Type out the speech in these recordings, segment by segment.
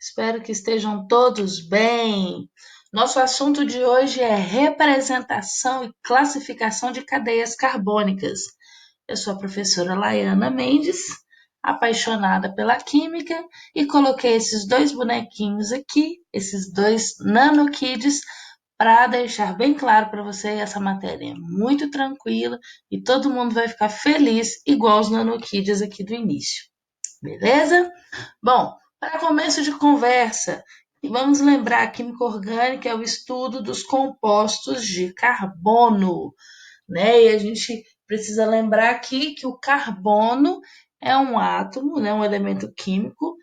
Espero que estejam todos bem. Nosso assunto de hoje é representação e classificação de cadeias carbônicas. Eu sou a professora Laiana Mendes, apaixonada pela química, e coloquei esses dois bonequinhos aqui, esses dois nanokids, para deixar bem claro para você essa matéria é muito tranquila e todo mundo vai ficar feliz, igual os nanokids aqui do início. Beleza? Bom, para começo de conversa, vamos lembrar que química orgânica é o estudo dos compostos de carbono, né? E a gente precisa lembrar aqui que o carbono é um átomo, né, um elemento químico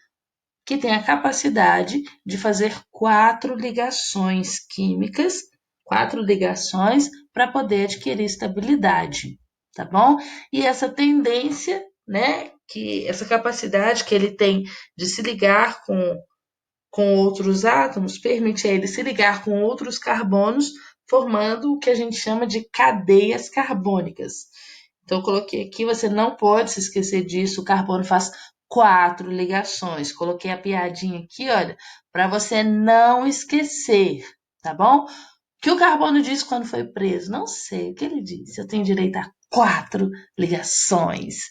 que tem a capacidade de fazer 4 ligações químicas, 4 ligações para poder adquirir estabilidade, tá bom? E essa tendência, né, que essa capacidade que ele tem de se ligar com outros átomos, permite a ele se ligar com outros carbonos, formando o que a gente chama de cadeias carbônicas. Então, eu coloquei aqui, você não pode se esquecer disso, o carbono faz 4 ligações. Coloquei a piadinha aqui, olha, para você não esquecer, tá bom? O que o carbono disse quando foi preso? Não sei o que ele disse. Eu tenho direito a 4 ligações.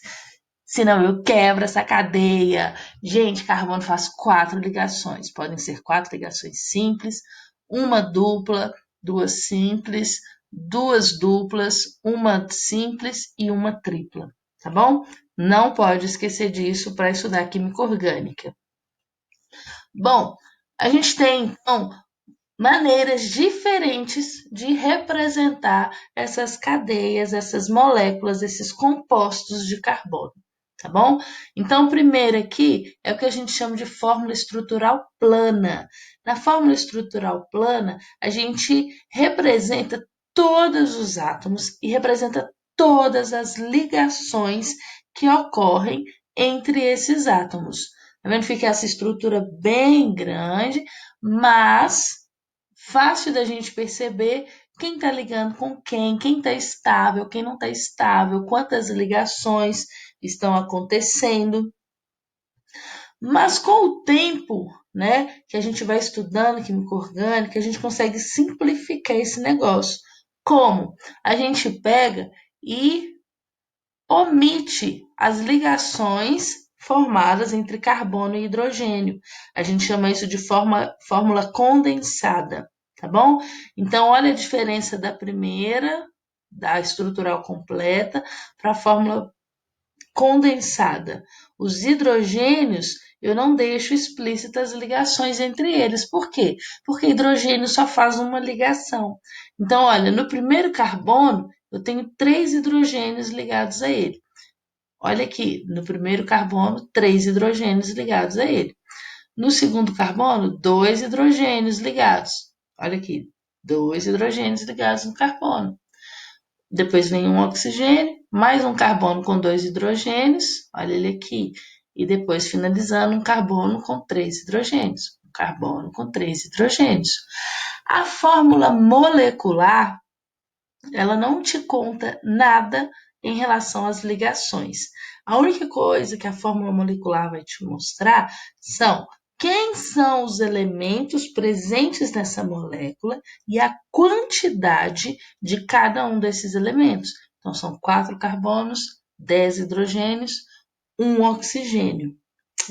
Senão eu quebro essa cadeia. Gente, carbono faz 4 ligações. Podem ser 4 ligações simples, uma dupla, 2 simples, 2 duplas, uma simples e uma tripla, tá bom? Não pode esquecer disso para estudar química orgânica. Bom, a gente tem, então, maneiras diferentes de representar essas cadeias, essas moléculas, esses compostos de carbono, tá bom? Então, o primeiro aqui é o que a gente chama de fórmula estrutural plana. Na fórmula estrutural plana, a gente representa todos os átomos e representa todas as ligações que ocorrem entre esses átomos. Tá vendo? Fica essa estrutura bem grande, mas fácil da gente perceber quem está ligando com quem está estável, quem não está estável, quantas ligações estão acontecendo. Mas com o tempo, né, que a gente vai estudando química orgânica, a gente consegue simplificar esse negócio. Como? A gente pega e omite as ligações formadas entre carbono e hidrogênio. A gente chama isso de fórmula condensada, tá bom? Então, olha a diferença da primeira, da estrutural completa, para a fórmula condensada. Os hidrogênios, eu não deixo explícitas ligações entre eles. Por quê? Porque hidrogênio só faz uma ligação. Então, olha, no primeiro carbono, eu tenho 3 hidrogênios ligados a ele. Olha aqui, no primeiro carbono, 3 hidrogênios ligados a ele. No segundo carbono, 2 hidrogênios ligados. Olha aqui, 2 hidrogênios ligados no carbono. Depois vem um oxigênio, mais um carbono com 2 hidrogênios, olha ele aqui. E depois finalizando um carbono com 3 hidrogênios. Um carbono com 3 hidrogênios. A fórmula molecular, ela não te conta nada em relação às ligações. A única coisa que a fórmula molecular vai te mostrar são quem são os elementos presentes nessa molécula e a quantidade de cada um desses elementos. Então, são 4 carbonos, 10 hidrogênios, um oxigênio,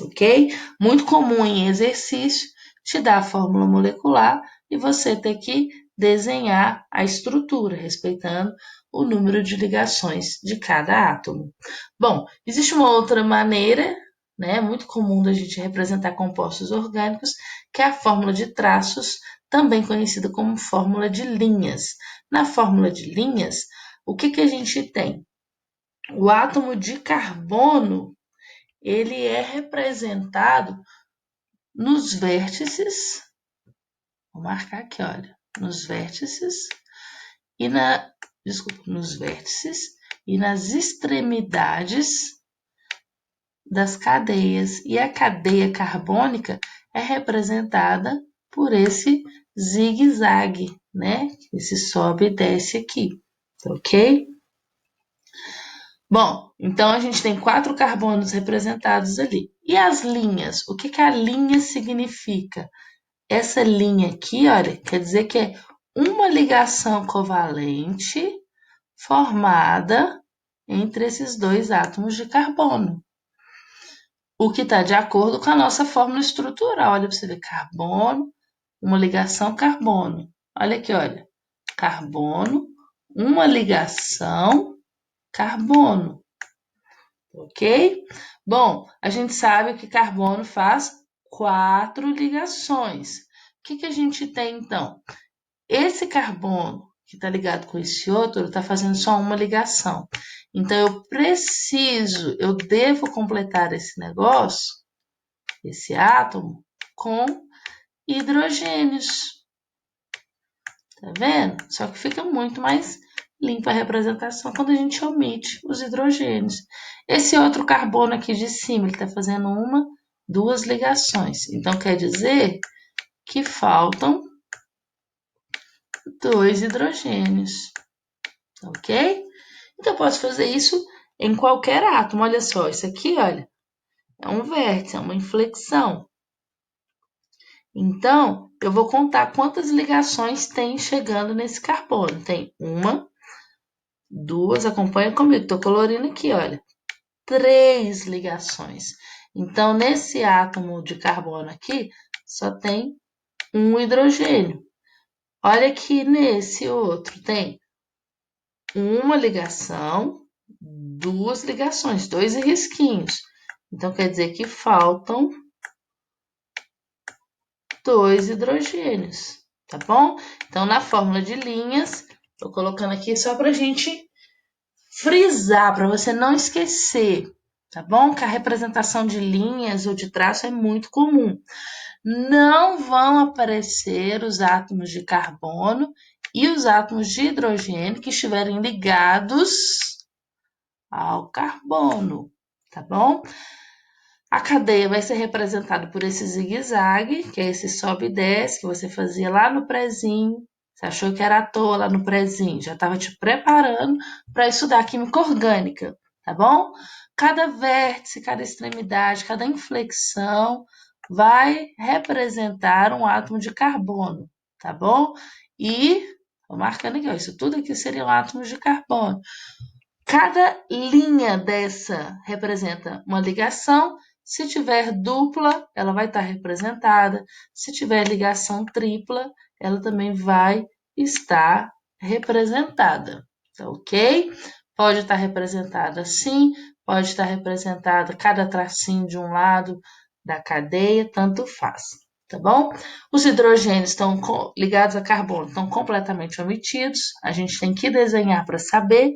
ok? Muito comum em exercício, te dá a fórmula molecular e você ter que desenhar a estrutura, respeitando o número de ligações de cada átomo. Bom, existe uma outra maneira, né, muito comum da gente representar compostos orgânicos, que é a fórmula de traços, também conhecida como fórmula de linhas. Na fórmula de linhas, o que a gente tem? O átomo de carbono, ele é representado nos vértices, vou marcar aqui, olha, nos vértices e nos vértices e nas extremidades das cadeias. E a cadeia carbônica é representada por esse zigue-zague, né? Esse sobe e desce aqui, ok? Bom, então a gente tem 4 carbonos representados ali. E as linhas? O que a linha significa? Essa linha aqui, olha, quer dizer que é uma ligação covalente formada entre esses dois átomos de carbono. O que está de acordo com a nossa fórmula estrutural. Olha para você ver, carbono, uma ligação carbono. Olha aqui, olha, carbono, uma ligação carbono, ok? Bom, a gente sabe que carbono faz 4 ligações. O que a gente tem, então? Esse carbono que está ligado com esse outro está fazendo só uma ligação. Então, eu devo completar esse negócio, esse átomo, com hidrogênios. Tá vendo? Só que fica muito mais limpa a representação quando a gente omite os hidrogênios. Esse outro carbono aqui de cima, ele está fazendo duas ligações. Então, quer dizer que faltam 2 hidrogênios, ok? Então, eu posso fazer isso em qualquer átomo. Olha só, isso aqui, olha, é um vértice, é uma inflexão. Então, eu vou contar quantas ligações tem chegando nesse carbono. Tem 1, 2, acompanha comigo, estou colorindo aqui, olha. 3 ligações. Então, nesse átomo de carbono aqui, só tem um hidrogênio. Olha que nesse outro tem uma ligação, 2 ligações, 2 risquinhos. Então, quer dizer que faltam 2 hidrogênios, tá bom? Então, na fórmula de linhas, estou colocando aqui só para a gente frisar, para você não esquecer, tá bom? Que a representação de linhas ou de traço é muito comum. Não vão aparecer os átomos de carbono e os átomos de hidrogênio que estiverem ligados ao carbono, tá bom? A cadeia vai ser representada por esse zigue-zague, que é esse sobe e desce que você fazia lá no prezinho. Você achou que era à toa lá no prezinho, já estava te preparando para estudar química orgânica, tá bom? Cada vértice, cada extremidade, cada inflexão vai representar um átomo de carbono, tá bom? E, vou marcando aqui, ó, isso tudo aqui seriam átomos de carbono. Cada linha dessa representa uma ligação. Se tiver dupla, ela vai estar representada. Se tiver ligação tripla, ela também vai estar representada, tá ok? Pode estar representada assim, pode estar representada cada tracinho de um lado da cadeia, tanto faz, tá bom? Os hidrogênios estão ligados a carbono, estão completamente omitidos, a gente tem que desenhar para saber.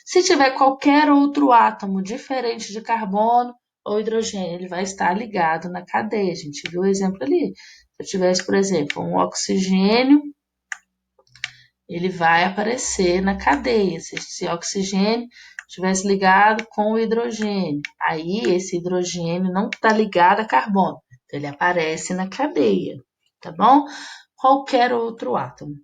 Se tiver qualquer outro átomo diferente de carbono ou hidrogênio, ele vai estar ligado na cadeia. A gente viu o exemplo ali. Se eu tivesse, por exemplo, um oxigênio, ele vai aparecer na cadeia. Se esse oxigênio estivesse ligado com o hidrogênio, aí esse hidrogênio não está ligado a carbono, então ele aparece na cadeia, tá bom? Qualquer outro átomo.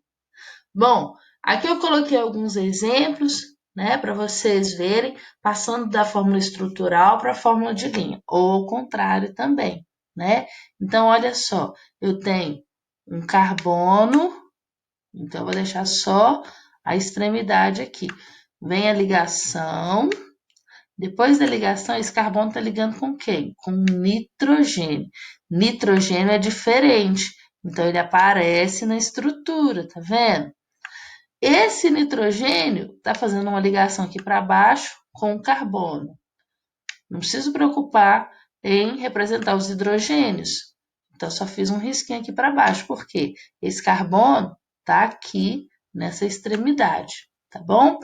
Bom, aqui eu coloquei alguns exemplos, né, para vocês verem, passando da fórmula estrutural para a fórmula de linha, ou ao contrário também, né? Então, olha só, eu tenho um carbono, então eu vou deixar só a extremidade aqui. Vem a ligação, depois da ligação, esse carbono está ligando com quem? Com nitrogênio. Nitrogênio é diferente, então ele aparece na estrutura, tá vendo? Esse nitrogênio está fazendo uma ligação aqui para baixo com o carbono. Não preciso preocupar em representar os hidrogênios. Então, só fiz um risquinho aqui para baixo, porque esse carbono está aqui nessa extremidade, tá bom?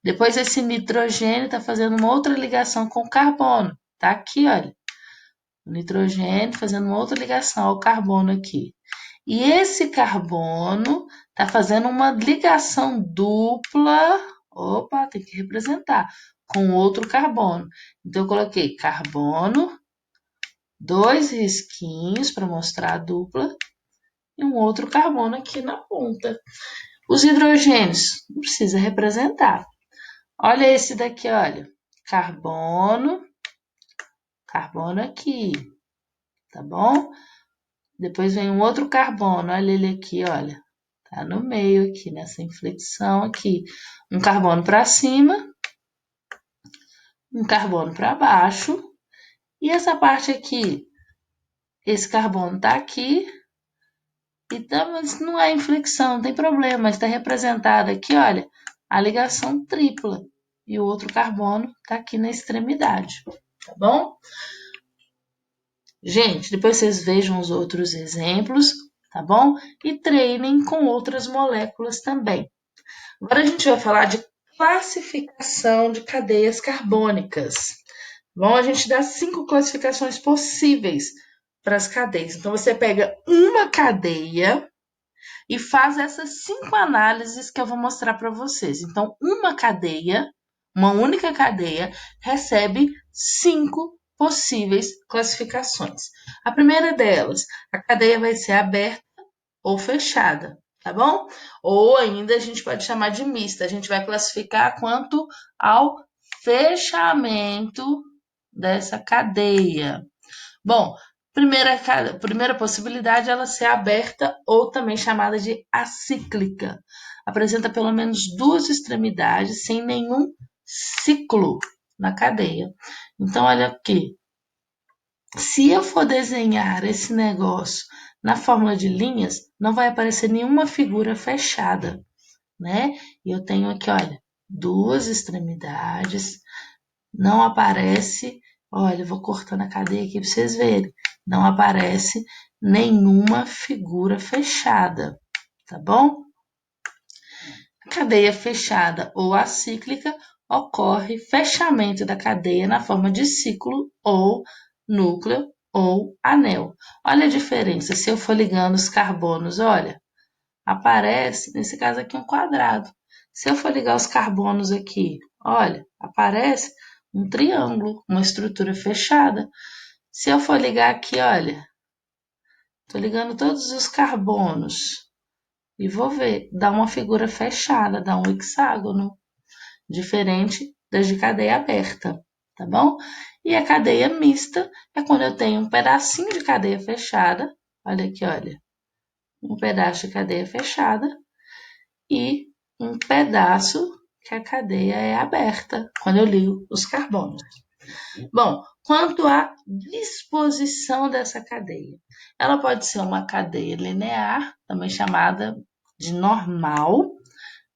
Depois, esse nitrogênio está fazendo uma outra ligação com o carbono. Tá aqui, olha. O nitrogênio fazendo uma outra ligação ao carbono aqui. E esse carbono está fazendo uma ligação dupla, opa, tem que representar, com outro carbono. Então, eu coloquei carbono, 2 risquinhos para mostrar a dupla, e um outro carbono aqui na ponta. Os hidrogênios, não precisa representar. Olha esse daqui, olha, carbono, carbono aqui, tá bom? Depois vem um outro carbono, olha ele aqui, olha. Tá no meio aqui, nessa inflexão aqui. Um carbono para cima, um carbono para baixo. E essa parte aqui, esse carbono tá aqui. Então, mas não é inflexão, não tem problema. Está representada aqui, olha, a ligação tripla. E o outro carbono tá aqui na extremidade, tá bom? Gente, depois vocês vejam os outros exemplos, tá bom? E treinem com outras moléculas também. Agora a gente vai falar de classificação de cadeias carbônicas. Bom, a gente dá 5 classificações possíveis para as cadeias. Então, você pega uma cadeia e faz essas 5 análises que eu vou mostrar para vocês. Então, uma cadeia, uma única cadeia, recebe 5 possíveis classificações. A primeira delas, a cadeia vai ser aberta ou fechada, tá bom? Ou ainda a gente pode chamar de mista. A gente vai classificar quanto ao fechamento dessa cadeia. Bom, primeira possibilidade é ela ser aberta ou também chamada de acíclica. Apresenta pelo menos 2 extremidades sem nenhum ciclo na cadeia. Então, olha aqui. Se eu for desenhar esse negócio na fórmula de linhas, não vai aparecer nenhuma figura fechada, né? E eu tenho aqui, olha, 2 extremidades, não aparece, olha, eu vou cortando a cadeia aqui para vocês verem, não aparece nenhuma figura fechada, tá bom? A cadeia fechada ou acíclica ocorre fechamento da cadeia na forma de ciclo ou núcleo ou anel. Olha a diferença, se eu for ligando os carbonos, olha, aparece, nesse caso aqui, um quadrado. Se eu for ligar os carbonos aqui, olha, aparece um triângulo, uma estrutura fechada. Se eu for ligar aqui, olha, estou ligando todos os carbonos e vou ver, dá uma figura fechada, dá um hexágono, diferente das de cadeia aberta, tá bom? E a cadeia mista é quando eu tenho um pedacinho de cadeia fechada, olha aqui, olha, um pedaço de cadeia fechada e um pedaço que a cadeia é aberta, quando eu ligo os carbonos. Bom, quanto à disposição dessa cadeia, ela pode ser uma cadeia linear, também chamada de normal,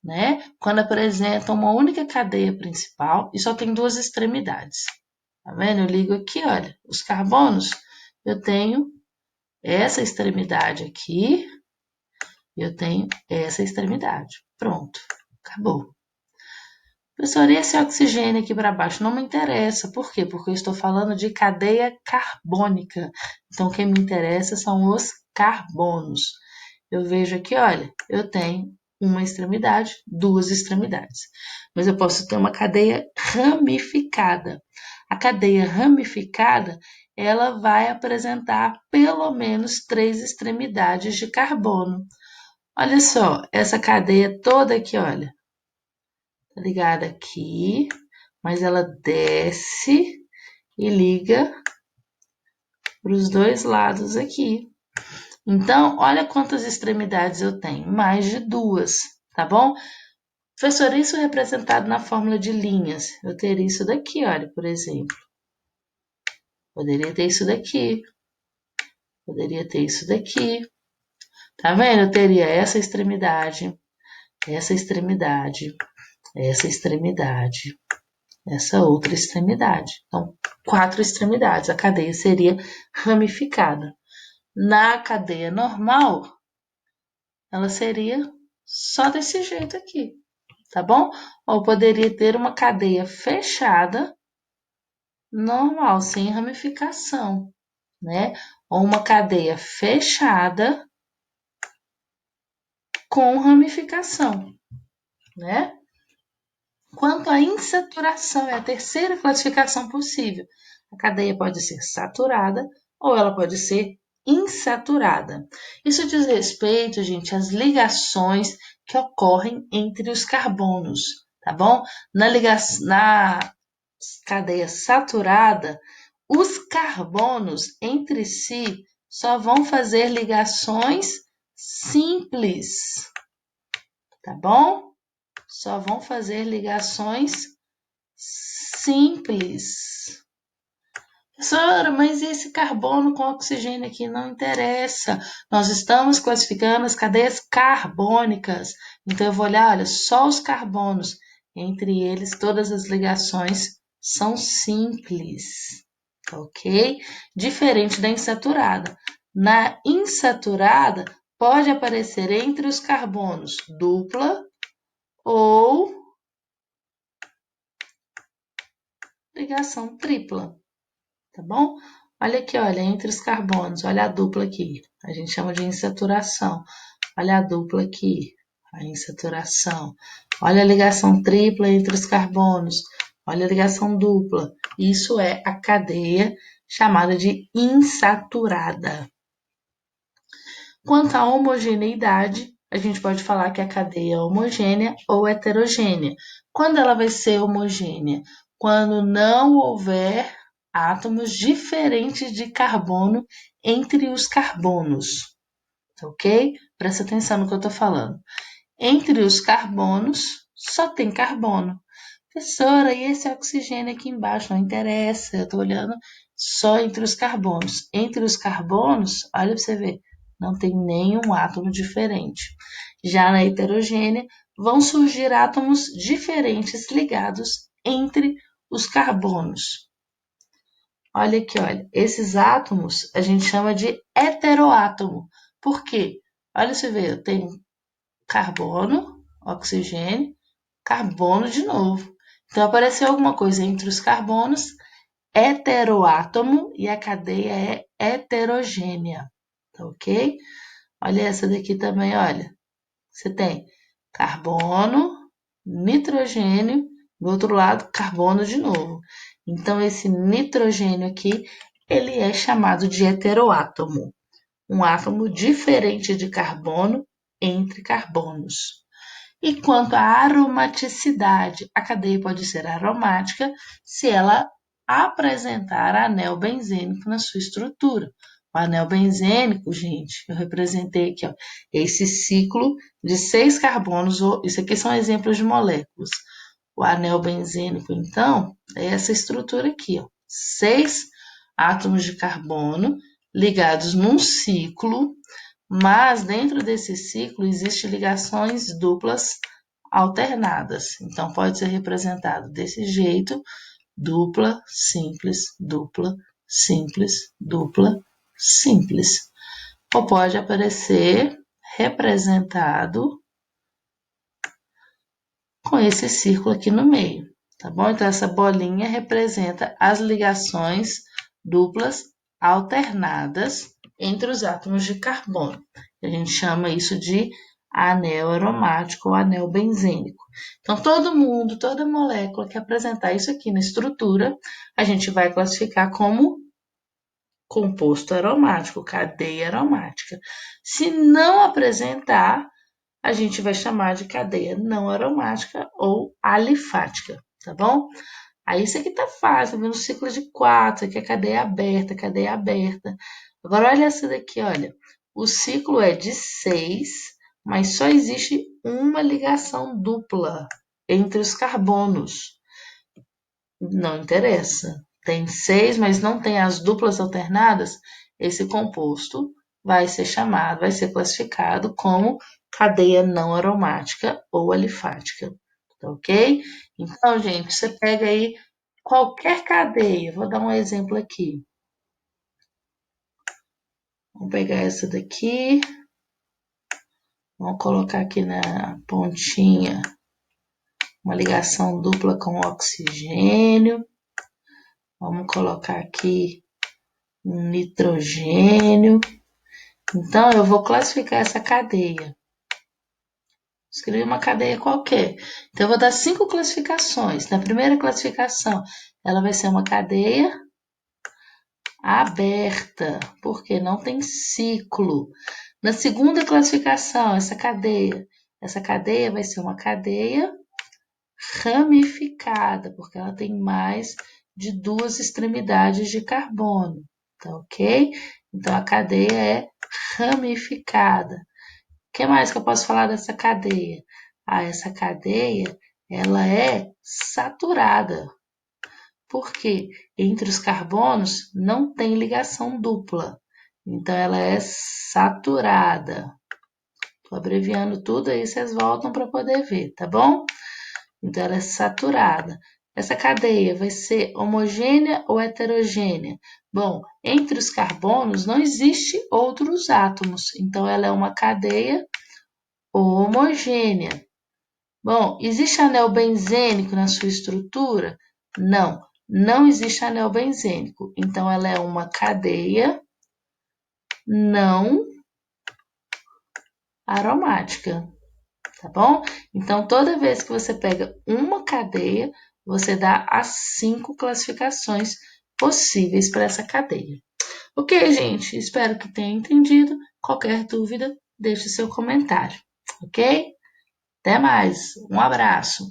né? Quando apresenta uma única cadeia principal e só tem 2 extremidades. Tá vendo? Eu ligo aqui, olha, os carbonos, eu tenho essa extremidade aqui, eu tenho essa extremidade. Pronto, acabou. Professor, esse oxigênio aqui para baixo não me interessa. Por quê? Porque eu estou falando de cadeia carbônica. Então, o que me interessa são os carbonos. Eu vejo aqui, olha, eu tenho uma extremidade, 2 extremidades. Mas eu posso ter uma cadeia ramificada. A cadeia ramificada, ela vai apresentar pelo menos 3 extremidades de carbono. Olha só, essa cadeia toda aqui, olha, tá ligada aqui, mas ela desce e liga para os 2 lados aqui. Então, olha quantas extremidades eu tenho, mais de 2, tá bom? Professor, isso representado na fórmula de linhas, eu teria isso daqui, olha, por exemplo. Poderia ter isso daqui, poderia ter isso daqui. Tá vendo? Eu teria essa extremidade, essa extremidade, essa extremidade, essa outra extremidade. Então, 4 extremidades. A cadeia seria ramificada. Na cadeia normal, ela seria só desse jeito aqui, tá bom? Ou poderia ter uma cadeia fechada, normal, sem ramificação, né? Ou uma cadeia fechada com ramificação, né? Quanto à insaturação, é a terceira classificação possível. A cadeia pode ser saturada ou ela pode ser insaturada. Isso diz respeito, gente, às ligações que ocorrem entre os carbonos, tá bom? Na cadeia saturada, Os carbonos entre si só vão fazer ligações simples, tá bom? Só vão fazer ligações simples. Professora, mas esse carbono com oxigênio aqui não interessa. Nós estamos classificando as cadeias carbônicas. Então, eu vou olhar, olha, só os carbonos. Entre eles, todas as ligações são simples, ok? Diferente da insaturada. Na insaturada, pode aparecer entre os carbonos dupla ou ligação tripla. Tá bom? Olha aqui, olha, entre os carbonos, olha a dupla aqui. A gente chama de insaturação. Olha a dupla aqui, a insaturação. Olha a ligação tripla entre os carbonos. Olha a ligação dupla. Isso é a cadeia chamada de insaturada. Quanto à homogeneidade, a gente pode falar que a cadeia é homogênea ou heterogênea. Quando ela vai ser homogênea? Quando não houver átomos diferentes de carbono entre os carbonos, ok? Presta atenção no que eu estou falando. Entre os carbonos, só tem carbono. Professora, e esse oxigênio aqui embaixo? Não interessa, eu estou olhando só entre os carbonos. Entre os carbonos, olha para você ver, não tem nenhum átomo diferente. Já na heterogênea, vão surgir átomos diferentes ligados entre os carbonos. Olha aqui, olha, esses átomos a gente chama de heteroátomo. Por quê? Olha, você vê, eu tenho carbono, oxigênio, carbono de novo. Então, apareceu alguma coisa entre os carbonos, heteroátomo, e a cadeia é heterogênea, tá ok? Olha essa daqui também, olha. Você tem carbono, nitrogênio, do outro lado, carbono de novo. Então, esse nitrogênio aqui, ele é chamado de heteroátomo. Um átomo diferente de carbono entre carbonos. E quanto à aromaticidade, a cadeia pode ser aromática se ela apresentar anel benzênico na sua estrutura. O anel benzênico, gente, eu representei aqui, ó, esse ciclo de 6 carbonos, isso aqui são exemplos de moléculas. O anel benzênico, então, é essa estrutura aqui, ó, 6 átomos de carbono ligados num ciclo, mas dentro desse ciclo existem ligações duplas alternadas. Então, pode ser representado desse jeito, dupla, simples, dupla, simples, dupla, simples. Ou pode aparecer representado com esse círculo aqui no meio, tá bom? Então, essa bolinha representa as ligações duplas alternadas entre os átomos de carbono. A gente chama isso de anel aromático ou anel benzênico. Então, todo mundo, toda molécula que apresentar isso aqui na estrutura, a gente vai classificar como composto aromático, cadeia aromática. Se não apresentar, a gente vai chamar de cadeia não aromática ou alifática, tá bom? Aí isso aqui tá fácil, tá vendo o ciclo de 4, aqui é cadeia aberta, cadeia aberta. Agora olha essa daqui, olha. O ciclo é de 6, mas só existe uma ligação dupla entre os carbonos. Não interessa. Tem 6, mas não tem as duplas alternadas, esse composto vai ser chamado, vai ser classificado como cadeia não aromática ou alifática, tá ok? Então, gente, você pega aí qualquer cadeia, vou dar um exemplo aqui. Vamos pegar essa daqui, vamos colocar aqui na pontinha uma ligação dupla com oxigênio. Vamos colocar aqui um nitrogênio. Então, eu vou classificar essa cadeia. Escrevi uma cadeia qualquer. Então, eu vou dar 5 classificações. Na primeira classificação, ela vai ser uma cadeia aberta, porque não tem ciclo. Na segunda classificação, essa cadeia vai ser uma cadeia ramificada, porque ela tem mais de duas extremidades de carbono, tá ok? Então, a cadeia é ramificada. O que mais que eu posso falar dessa cadeia? Essa cadeia, ela é saturada. Por quê? Entre os carbonos não tem ligação dupla. Então, ela é saturada. Estou abreviando tudo aí, vocês voltam para poder ver, tá bom? Então, ela é saturada. Essa cadeia vai ser homogênea ou heterogênea? Bom, entre os carbonos não existe outros átomos, então ela é uma cadeia homogênea. Bom, existe anel benzênico na sua estrutura? Não, não existe anel benzênico. Então, ela é uma cadeia não aromática, tá bom? Então, toda vez que você pega uma cadeia, você dá as 5 classificações possíveis para essa cadeia. Ok, gente? Espero que tenha entendido. Qualquer dúvida, deixe seu comentário, ok? Até mais. Um abraço.